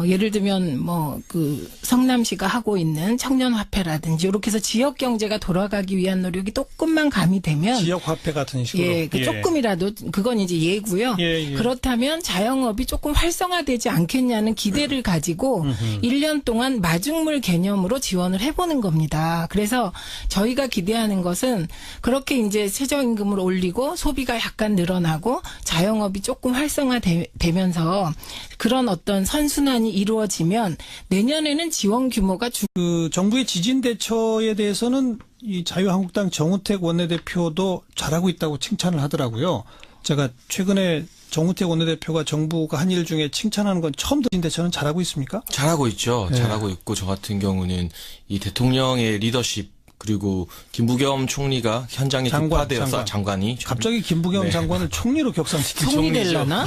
예를 들면 그 성남시가 하고 있는 청년화폐라든지 이렇게 해서 지역 경제가 돌아가기 위한 노력이 조금만 가미되면 지역 화폐 같은 식으로. 예, 그 조금이라도 그건 이제 예고요. 예. 그렇다면 자영업이 조금 활성화되지 않겠냐는 기대를 가지고 1년 동안 마중물 개념으로 지원을 해보는 겁니다. 그래서 저희가 기대하는 것은 그렇게 이제 최저임금을 올리고 소비가 약간 늘어나고 자영업이 조금 활성화되면서 그런 어떤 선순환이 이루어지면 내년에는 지원 규모가 그 정부의 지진 대처에 대해서는 이 자유한국당 정우택 원내대표도 잘하고 있다고 칭찬을 하더라고요. 제가 최근에 정우택 원내대표가 정부가 한 일 중에 칭찬하는 건 처음 들은 대처는 잘하고 있습니까? 잘하고 있죠. 네. 잘하고 있고 저 같은 경우는 이 대통령의 리더십 그리고 김부겸 총리가 현장에 급파되어서 장관이 갑자기 김부겸 네. 장관을 총리로 격상시키죠. 총리 되려나?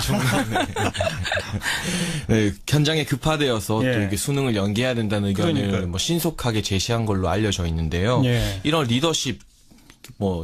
네, 현장에 급파되어서 예. 또 이게 수능을 연기해야 된다는 의견을 그러니까요. 뭐 신속하게 제시한 걸로 알려져 있는데요. 예. 이런 리더십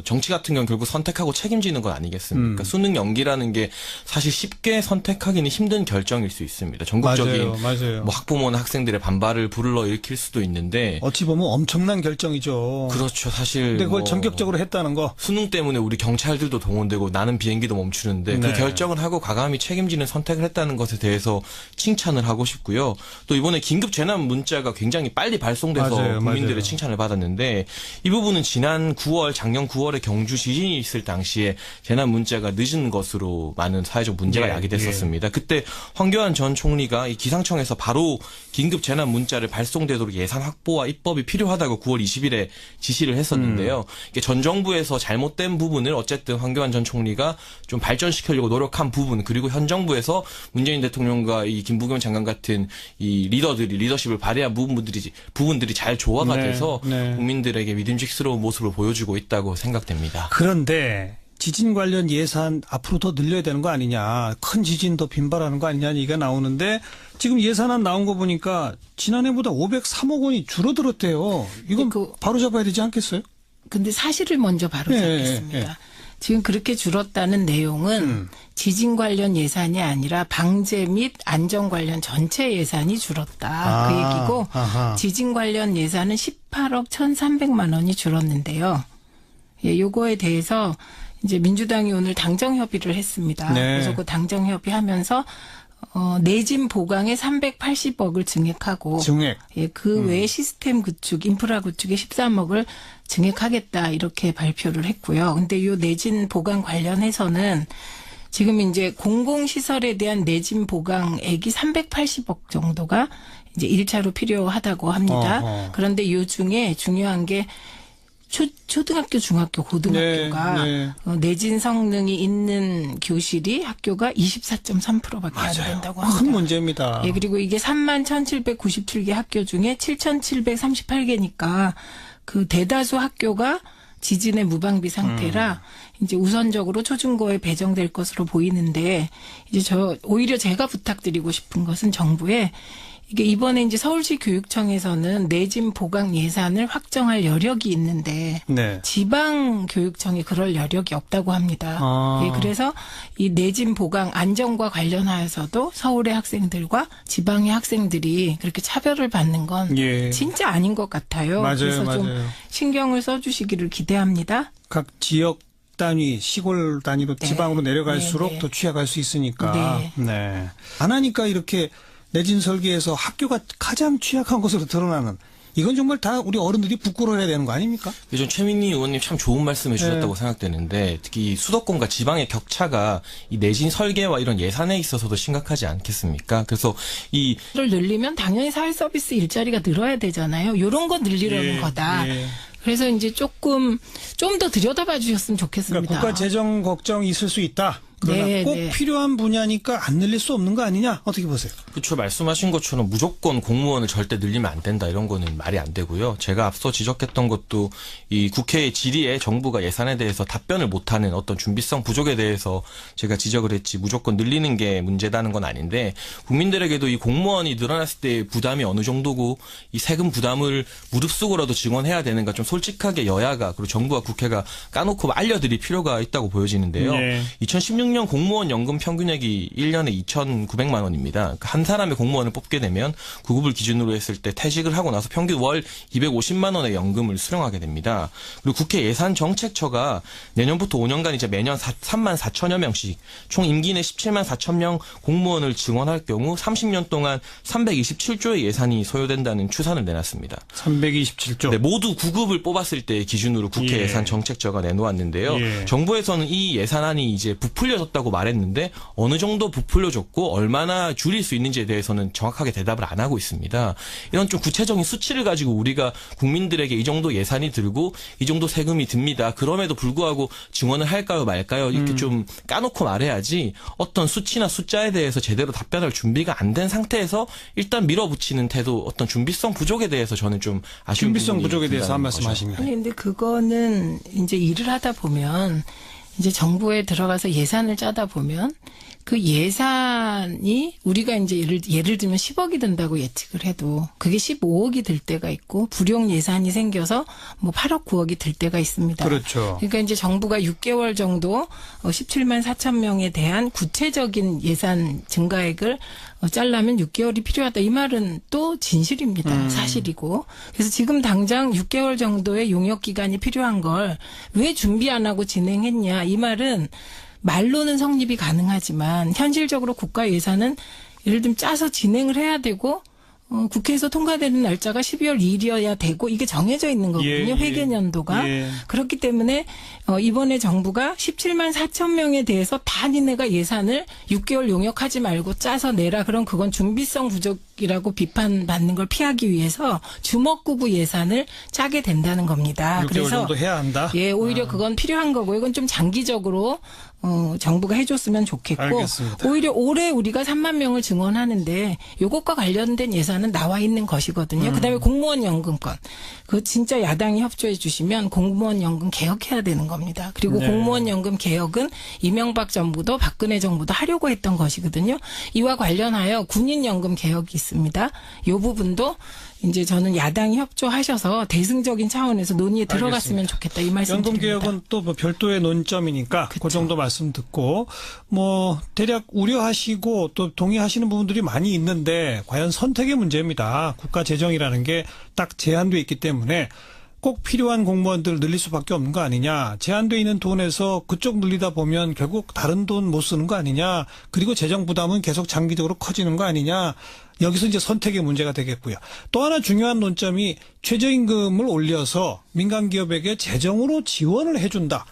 정치 같은 경우는 결국 선택하고 책임지는 건 아니겠습니까? 수능 연기라는 게 사실 쉽게 선택하기는 힘든 결정일 수 있습니다. 전국적인 맞아요. 학부모나 학생들의 반발을 불러일으킬 수도 있는데 어찌 보면 엄청난 결정이죠. 그렇죠. 사실 근데 그걸 전격적으로 했다는 거. 수능 때문에 우리 경찰들도 동원되고 나는 비행기도 멈추는데 네. 그 결정을 하고 과감히 책임지는 선택을 했다는 것에 대해서 칭찬을 하고 싶고요. 또 이번에 긴급 재난 문자가 굉장히 빨리 발송돼서 국민들의 맞아요. 칭찬을 받았는데 이 부분은 지난 9월 작년 9월에 경주 지진이 있을 당시에 재난 문자가 늦은 것으로 많은 사회적 문제가 예, 야기됐었습니다. 그때 황교안 전 총리가 이 기상청에서 바로 긴급 재난 문자를 발송되도록 예산 확보와 입법이 필요하다고 9월 20일에 지시를 했었는데요. 이게 전 정부에서 잘못된 부분을 어쨌든 황교안 전 총리가 좀 발전시키려고 노력한 부분 그리고 현 정부에서 문재인 대통령과 이 김부겸 장관 같은 이 리더들이 리더십을 발휘한 부분들이 잘 조화가 네, 돼서 네. 국민들에게 믿음직스러운 모습을 보여주고 있다고 생각됩니다. 그런데 지진 관련 예산 앞으로 더 늘려야 되는 거 아니냐. 큰 지진도 빈발하는 거 아니냐 얘기가 나오는데 지금 예산안 나온 거 보니까 지난해보다 503억 원이 줄어들었대요. 이건 바로 잡아야 되지 않겠어요? 근데 사실을 먼저 바로 잡겠습니다. 예. 지금 그렇게 줄었다는 내용은 지진 관련 예산이 아니라 방재 및 안전 관련 전체 예산이 줄었다. 그 얘기고 아하. 지진 관련 예산은 18억 1,300만 원이 줄었는데요. 예, 요거에 대해서 이제 민주당이 오늘 당정 협의를 했습니다. 네. 그래서 그 당정 협의하면서 내진 보강에 380억을 증액하고 증액. 예, 그 외에 시스템 구축, 인프라 구축에 13억을 증액하겠다 이렇게 발표를 했고요. 근데 요 내진 보강 관련해서는 지금 이제 공공시설에 대한 내진 보강액이 380억 정도가 이제 1차로 필요하다고 합니다. 어허. 그런데 요 중에 중요한 게 초등학교, 중학교, 고등학교가 네. 내진 성능이 있는 교실이 학교가 24.3%밖에 안 된다고 합니다. 큰 문제입니다. 예, 그리고 이게 31,797개 학교 중에 7,738개니까 그 대다수 학교가 지진의 무방비 상태라 이제 우선적으로 초중고에 배정될 것으로 보이는데 이제 오히려 제가 부탁드리고 싶은 것은 정부에 이게 이번에 이제 서울시 교육청에서는 내진 보강 예산을 확정할 여력이 있는데 네. 지방 교육청이 그럴 여력이 없다고 합니다. 예, 그래서 이 내진 보강 안전과 관련하여서도 서울의 학생들과 지방의 학생들이 그렇게 차별을 받는 건 예. 진짜 아닌 것 같아요. 맞아요, 그래서 좀 맞아요. 신경을 써주시기를 기대합니다. 각 지역 단위, 시골 단위로 네. 지방으로 내려갈수록 네. 더 취약할 수 있으니까. 네. 네. 안 하니까 이렇게 내진 설계에서 학교가 가장 취약한 것으로 드러나는 이건 정말 다 우리 어른들이 부끄러워해야 되는 거 아닙니까? 요즘 최민희 의원님 참 좋은 말씀 해주셨다고 생각되는데 특히 수도권과 지방의 격차가 이 내진 설계와 이런 예산에 있어서도 심각하지 않겠습니까? 그래서 를 늘리면 당연히 사회 서비스 일자리가 늘어야 되잖아요. 이런 거 늘리려는 거다. 예. 그래서 이제 좀 더 들여다봐 주셨으면 좋겠습니다. 그러니까 국가 재정 걱정이 있을 수 있다. 그러나 네, 꼭 네. 필요한 분야니까 안 늘릴 수 없는 거 아니냐? 어떻게 보세요? 그렇죠. 말씀하신 것처럼 무조건 공무원을 절대 늘리면 안 된다 이런 거는 말이 안 되고요. 제가 앞서 지적했던 것도 이 국회의 질의에 정부가 예산에 대해서 답변을 못하는 어떤 준비성 부족에 대해서 제가 지적을 했지 무조건 늘리는 게 문제다는 건 아닌데 국민들에게도 이 공무원이 늘어났을 때 부담이 어느 정도고 이 세금 부담을 무릅쓰고라도 증원해야 되는가 좀 솔직하게 여야가 그리고 정부와 국회가 까놓고 알려드릴 필요가 있다고 보여지는데요. 네. 2016년 공무원 연금 평균액이 1년에 2,900만 원입니다. 그러니까 한 사람의 공무원을 뽑게 되면 9급을 기준으로 했을 때 퇴직을 하고 나서 평균 월 250만 원의 연금을 수령하게 됩니다. 그리고 국회 예산정책처가 내년부터 5년간 이제 매년 3만 4천여 명씩 총 임기 내 17만 4천 명 공무원을 증원할 경우 30년 동안 327조의 예산이 소요된다는 추산을 내놨습니다. 327조. 네, 모두 9급을 뽑았을 때 기준으로 국회 예. 예산정책처가 내놓았는데요. 예. 정부에서는 이 예산안이 이제 부풀려졌다고 말했는데 어느 정도 부풀려졌고 얼마나 줄일 수 있는지에 대해서는 정확하게 대답을 안 하고 있습니다. 이런 좀 구체적인 수치를 가지고 우리가 국민들에게 이 정도 예산이 들고 이 정도 세금이 듭니다. 그럼에도 불구하고 증원을 할까요 말까요 이렇게 좀 까놓고 말해야지 어떤 수치나 숫자에 대해서 제대로 답변할 준비가 안 된 상태에서 일단 밀어붙이는 태도 어떤 준비성 부족에 대해서 저는 좀 아쉬운 준비성 부분이 부족에 대해서 한 있다는 말씀 거죠. 하시면. 아니, 근데 그거는 이제 일을 하다 보면 이제 정부에 들어가서 예산을 짜다 보면 그 예산이 우리가 이제 예를 들면 10억이 든다고 예측을 해도 그게 15억이 들 때가 있고 불용 예산이 생겨서 뭐 8억 9억이 들 때가 있습니다. 그렇죠. 그러니까 이제 정부가 6개월 정도 17만 4천 명에 대한 구체적인 예산 증가액을 짜려면 6개월이 필요하다. 이 말은 또 진실입니다. 사실이고. 그래서 지금 당장 6개월 정도의 용역 기간이 필요한 걸 왜 준비 안 하고 진행했냐. 이 말은 말로는 성립이 가능하지만 현실적으로 국가 예산은 예를 들면 짜서 진행을 해야 되고 국회에서 통과되는 날짜가 12월 2일이어야 되고 이게 정해져 있는 거거든요. 예, 예. 회계년도가. 예. 그렇기 때문에 이번에 정부가 17만 4천 명에 대해서 다 니네가 예산을 6개월 용역하지 말고 짜서 내라. 그럼 그건 준비성 부족이라고 비판받는 걸 피하기 위해서 주먹구구 예산을 짜게 된다는 겁니다. 6개월 정도 해야 한다. 예, 오히려 그건 필요한 거고 이건 좀 장기적으로 정부가 해줬으면 좋겠고 알겠습니다. 오히려 올해 우리가 3만 명을 증원하는데 요것과 관련된 예산은 나와 있는 것이거든요. 그다음에 공무원 연금권 그 진짜 야당이 협조해 주시면 공무원 연금 개혁해야 되는 겁니다. 그리고 네. 공무원 연금 개혁은 이명박 정부도 박근혜 정부도 하려고 했던 것이거든요. 이와 관련하여 군인 연금 개혁이 있습니다. 이 부분도 이제 저는 야당이 협조하셔서 대승적인 차원에서 논의에 들어갔으면 알겠습니다. 좋겠다 이 말씀 연금 드립니다. 개혁은 또 뭐 별도의 논점이니까 그 정도 말씀 듣고 뭐 대략 우려하시고 또 동의하시는 부분들이 많이 있는데 과연 선택의 문제입니다. 국가 재정이라는 게 딱 제한돼 있기 때문에 꼭 필요한 공무원들을 늘릴 수밖에 없는 거 아니냐. 제한돼 있는 돈에서 그쪽 늘리다 보면 결국 다른 돈 못 쓰는 거 아니냐. 그리고 재정 부담은 계속 장기적으로 커지는 거 아니냐. 여기서 이제 선택의 문제가 되겠고요. 또 하나 중요한 논점이 최저임금을 올려서 민간 기업에게 재정으로 지원을 해준다.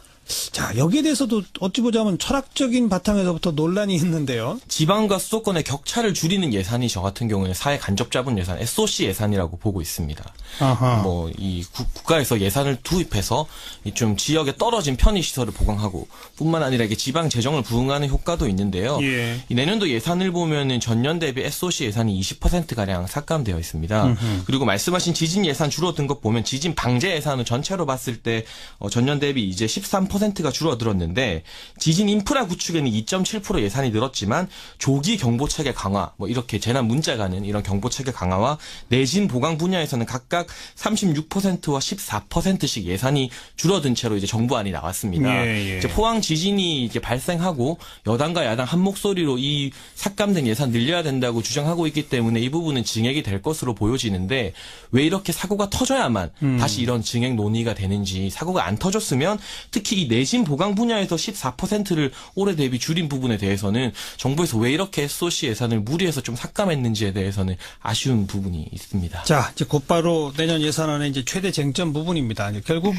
자, 여기에 대해서도 어찌 보자면 철학적인 바탕에서부터 논란이 있는데요. 지방과 수도권의 격차를 줄이는 예산이 저 같은 경우에 사회 간접자본 예산, SOC 예산이라고 보고 있습니다. 아하. 뭐 이 국가에서 예산을 투입해서 이 좀 지역에 떨어진 편의 시설을 보강하고 뿐만 아니라 이게 지방 재정을 부응하는 효과도 있는데요. 예. 이 내년도 예산을 보면은 전년 대비 SOC 예산이 20% 가량 삭감되어 있습니다. 그리고 말씀하신 지진 예산 줄어든 것 보면 지진 방제 예산은 전체로 봤을 때 전년 대비 이제 13%가 줄어들었는데 지진 인프라 구축에는 2.7% 예산이 늘었지만 조기 경보 체계 강화, 뭐 이렇게 재난 문자 가는 이런 경보 체계 강화와 내진 보강 분야에서는 각각 36%와 14%씩 예산이 줄어든 채로 이제 정부안이 나왔습니다. 예, 예. 이제 포항 지진이 이제 발생하고 여당과 야당 한 목소리로 이 삭감된 예산 늘려야 된다고 주장하고 있기 때문에 이 부분은 증액이 될 것으로 보여지는데 왜 이렇게 사고가 터져야만 다시 이런 증액 논의가 되는지 사고가 안 터졌으면 특히 이 내진 보강 분야에서 14%를 올해 대비 줄인 부분에 대해서는 정부에서 왜 이렇게 SOC 예산을 무리해서 좀 삭감했는지에 대해서는 아쉬운 부분이 있습니다. 자, 이제 곧바로 내년 예산안의 이제 최대 쟁점 부분입니다. 이제 결국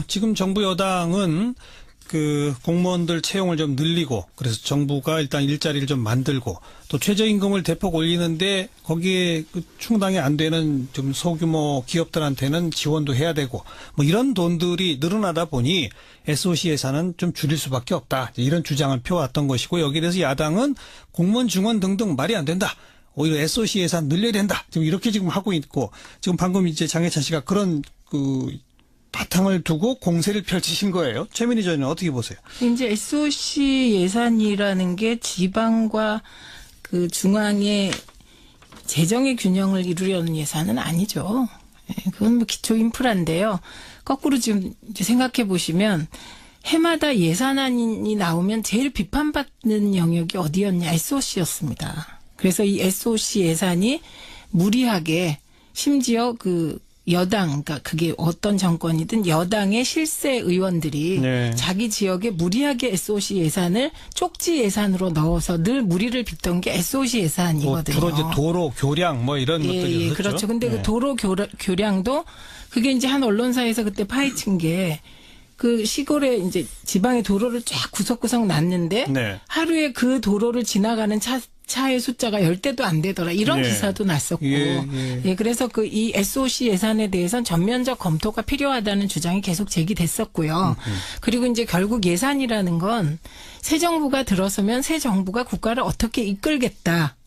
지금 정부 여당은 그 공무원들 채용을 좀 늘리고 그래서 정부가 일단 일자리를 좀 만들고 또 최저임금을 대폭 올리는데 거기에 그 충당이 안 되는 좀 소규모 기업들한테는 지원도 해야 되고 뭐 이런 돈들이 늘어나다 보니 SOC 예산은 좀 줄일 수밖에 없다. 이런 주장을 펴왔던 것이고 여기에 대해서 야당은 공무원 중원 등등 말이 안 된다. 오히려 SOC 예산 늘려야 된다. 지금 이렇게 지금 하고 있고 지금 방금 이제 장해찬 씨가 그런 그 바탕을 두고 공세를 펼치신 거예요. 최민희 전 의원은 어떻게 보세요? 이제 SOC 예산이라는 게 지방과 그 중앙의 재정의 균형을 이루려는 예산은 아니죠. 예, 그건 뭐 기초 인프라인데요. 거꾸로 지금 이제 생각해 보시면 해마다 예산안이 나오면 제일 비판받는 영역이 어디였냐? SOC였습니다. 그래서 이 SOC 예산이 무리하게 심지어 그 여당, 그러니까 그게 어떤 정권이든 여당의 실세 의원들이 네. 자기 지역에 무리하게 SOC 예산을 쪽지 예산으로 넣어서 늘 무리를 빚던 게 SOC 예산이거든요. 주로 이제 도로, 교량 뭐 이런 것들이 있었죠. 그렇죠. 근데 네. 그 도로 교량도 그게 이제 한 언론사에서 그때 파헤친 게 그 시골에 이제 지방에 도로를 쫙 구석구석 놨는데 네. 하루에 그 도로를 지나가는 차의 숫자가 10대도 안 되더라. 이런 예. 기사도 났었고. 예. 예, 그래서 그 이 SOC 예산에 대해서는 전면적 검토가 필요하다는 주장이 계속 제기됐었고요. 그리고 이제 결국 예산이라는 건 새 정부가 들어서면 새 정부가 국가를 어떻게 이끌겠다라는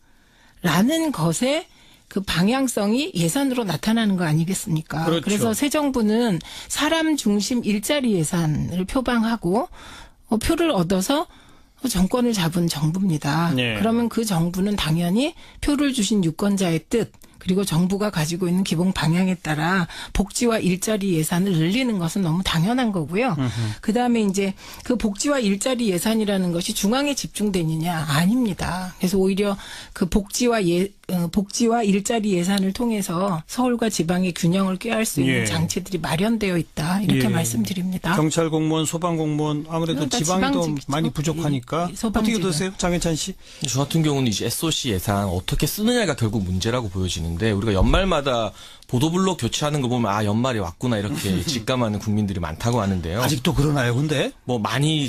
것에 그 방향성이 예산으로 나타나는 거 아니겠습니까? 그렇죠. 그래서 새 정부는 사람 중심 일자리 예산을 표방하고 표를 얻어서 정권을 잡은 정부입니다. 네. 그러면 그 정부는 당연히 표를 주신 유권자의 뜻 그리고 정부가 가지고 있는 기본 방향에 따라 복지와 일자리 예산을 늘리는 것은 너무 당연한 거고요. 그다음에 이제 그 복지와 일자리 예산이라는 것이 중앙에 집중되느냐? 아닙니다. 그래서 오히려 그 복지와 일자리 예산을 통해서 서울과 지방의 균형을 꾀할 수 있는 예. 장치들이 마련되어 있다. 이렇게 예. 말씀드립니다. 경찰 공무원, 소방 공무원 아무래도 다 지방이 더 지방직이죠. 많이 부족하니까 예, 소방직은. 어떻게 되세요? 장해찬 씨? 저 같은 경우는 이제 SOC 예산 어떻게 쓰느냐가 결국 문제라고 보여지는데 우리가 연말마다 보도블록 교체하는 거 보면 아 연말이 왔구나 이렇게 직감하는 국민들이 많다고 하는데요. 아직도 그러나요, 근데? 뭐 많이